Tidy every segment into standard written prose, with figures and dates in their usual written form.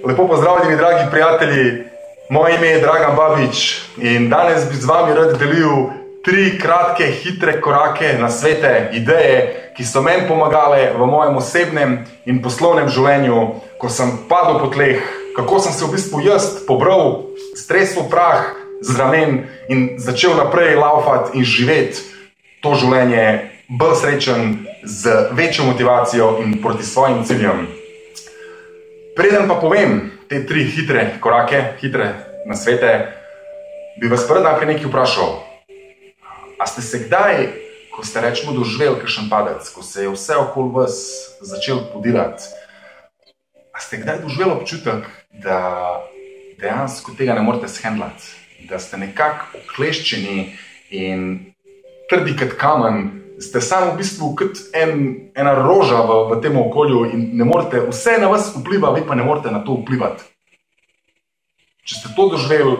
Lepo pozdravljeni, dragi prijatelji. Moje ime je Dragan Babič in danes bi z vami rad delil 3 kratke, hitre korake, nasvete, ideje, ki so meni pomagale v mojem osebnem in poslovnem življenju, ko sem padel po tleh, kako sem se v bistvu jaz pobral, stresel prah z ramen in začel naprej laufati in živeti to življenje bolj srečen, z večjo motivacijo in proti svojim ciljem. Preden pa povem te 3 hitre korake, hitre nasvete, bi vas prvi najprej nekaj vprašal. A ste se kdaj, ko ste rečemo doživeli kakšen padec, ko se je vse okoli vas začel podirati, a ste kdaj doživeli občutek, da dejansko tega ne morete shendlati, da ste nekako okleščeni in trdi kot kamen, ste samo v bistvu kot ena roža v tem okolju in ne morete, vse na vas vpliva, vi pa ne morete na to vplivati. Če ste to doživeli,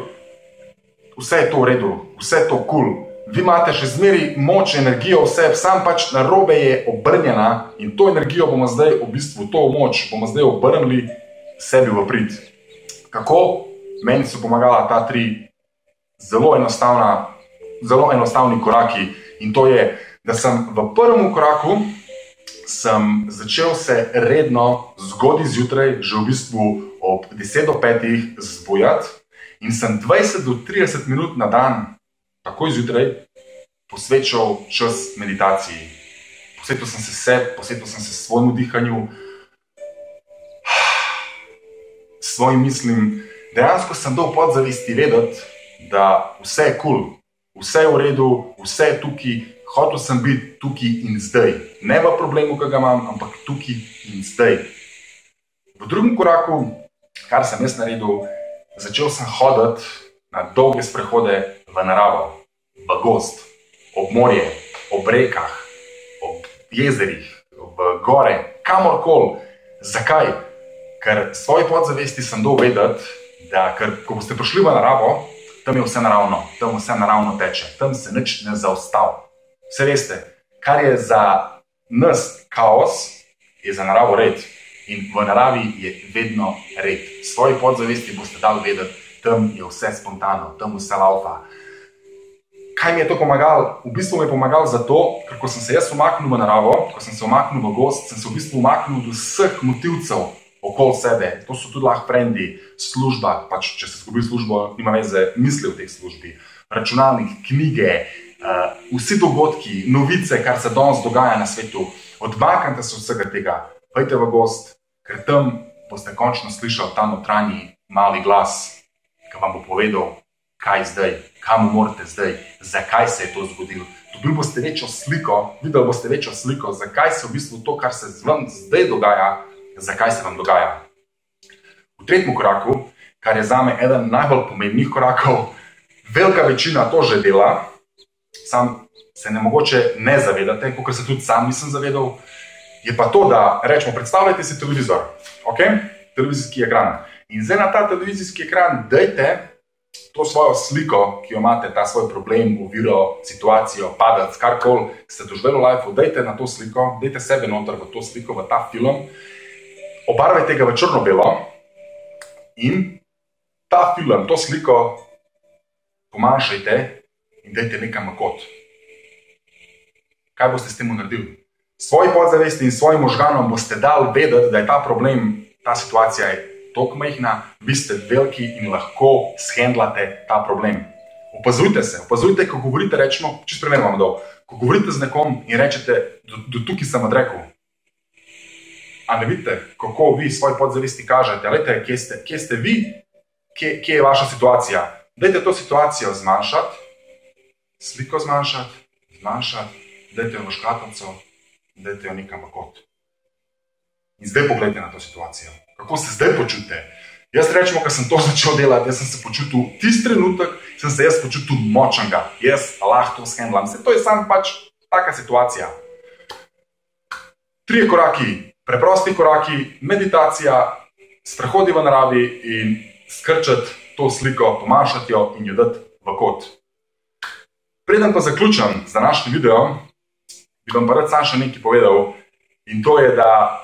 vse je to v redu, vse je to cool. Vi imate še zmeri moč, energijo, vse, sam pač narobe je obrnjena in to energijo bomo zdaj, v bistvu to moč, bomo zdaj obrnili sebi v prid. Kako? Meni so pomagala ta 3 zelo enostavni koraki in to je, da sem v prvem koraku sem začel se redno zgodaj zjutraj, že v bistvu ob 10 do 5 zbujati in sem 20 do 30 minut na dan, takoj zjutraj, posvečal čas meditaciji. Posvetil sem se sebi, posvetil sem se svojemu dihanju, svojim mislim. Dejansko sem dal podzavesti vedeti, da vse je cool, vse je v redu, vse je tukaj, hotel sem biti tukaj in zdaj. Ne v problemu, ki ga imam, ampak tukaj in zdaj. V drugem koraku, kar sem jaz naredil, začel sem hoditi na dolge sprehode v naravo, v gozd, ob morje, ob rekah, ob jezerih, v gore, kamorkoli. Zakaj? Ker svoji podzavesti sem dal vedeti, da ko boste prišli v naravo, tam je vse naravno, tam vse naravno teče, tam se nič ne zaustavi. Vse veste, kar je za nas kaos, je za naravo red. In v naravi je vedno red. Svoji podzavesti boste dali vedeti, tam je vse spontano, tam vse laufa. Kaj mi je to pomagalo? V bistvu mi je pomagalo zato, ker ko sem se jaz umaknil v naravo, ko sem se umaknil v gozd, sem se v bistvu umaknil do vseh motivcev okoli sebe. To so tudi lahko frendi, služba, pač če se izgubi službo, nima veze misli v tej službi, računalnik, knjige, vsi dogodki, novice, kar se danes dogaja na svetu. Odmaknite se vsega tega, pojdite v gozd, ker tam boste končno slišali ta notranji mali glas, ki vam bo povedal, kaj zdaj, kam morate zdaj, zakaj se je to zgodilo. Dobili boste večjo sliko, videli boste večjo sliko, zakaj se v bistvu to, kar se vam zdaj dogaja, zakaj se vam dogaja. V tretjem koraku, kar je zame eden najbolj pomembnih korakov, velika večina to že dela, sam se ne mogoče ne zavedate, kakor se tudi sam nisem zavedal, je pa to, da rečemo, predstavljajte si televizor, televizijski ekran. In zdaj na ta televizijski ekran dajte to svojo sliko, ki jo imate, ta svoj problem, oviro, situacijo, padec, karkoli ste doživeli v lifeu, dajte na to sliko, dajte sebe noter v to sliko, v ta film, obarvajte ga v črno-belo in ta film, to sliko pomanjšajte in dajte nekam na kot. Kaj boste s tem naredili? Svoji podzavesti in svojim možganom boste dali vedeti, da je ta problem, ta situacija je toliko majhna, vi ste veliki in lahko shendlate ta problem. Opazujte se, opazujte, ko govorite, rečemo, čisto primer vam dal, ko govorite z nekom in rečete, do tukaj sem odrekel. A ne vidite, kako vi svoji podzavesti kažete? Lejte, kje ste vi, kje je vaša situacija? Dajte to situacijo zmanjšati, sliko zmanjšati, dajte jo v škatlico, dajte jo nekam v kot. In zdaj pogledajte na to situacijo. Kako se zdaj počutite? Jaz rečemo, ko sem to začel delati, jaz sem se počutil, tisti trenutek sem se jaz počutil močnega. Jaz lahko to shendlam. To je samo pač taka situacija. 3 koraki, preprosti koraki, meditacija, sprehodi v naravi in skrčati to sliko, pomanjšati jo in jo dati v kot. Preden pa zaključam z današnjim videom, bi vam pa rad sam še nekaj povedal in to je, da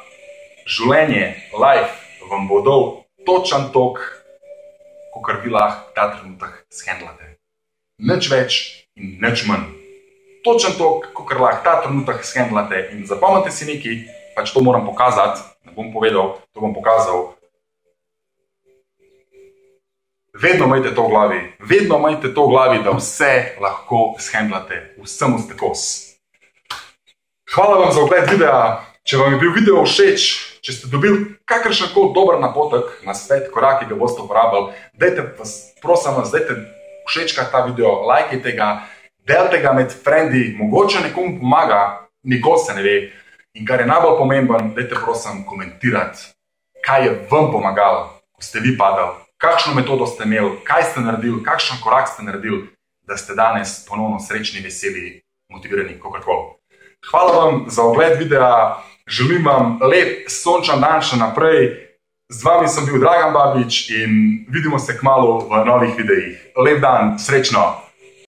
življenje, life vam bo dal točen tok, kakor vi lahko ta trenutek shendlate. Nič več in nič manj. Točen tok, kakor lahko ta trenutek shendlate in zapomnite si nekaj, pač to moram pokazati, ne bom povedal, to bom pokazal. Vedno imejte to v glavi, da vse lahko shendlate, vsemu ste kos. Hvala vam za ogled videa. Če vam je bil video všeč, če ste dobili kakršenkoli dober napotek, nasvet, korak, ki ga boste uporabili, prosim vas, dajte všečkati ta video, lajkajte ga, delite ga med frendi, mogoče nekomu pomaga, nikoli se ne ve. In kar je najbolj pomemben, dajte prosim komentirati, kaj je vam pomagalo, ko ste vi padali, kakšno metodo ste imeli, kaj ste naredili, kakšen korak ste naredili, da ste danes ponovno srečni, veseli, motivirani, kakorkoli. Hvala vam za ogled videa, želim vam lep sončen dan še naprej. Z vami sem bil Dragan Babič in vidimo se kmalu v novih videih. Lep dan, srečno!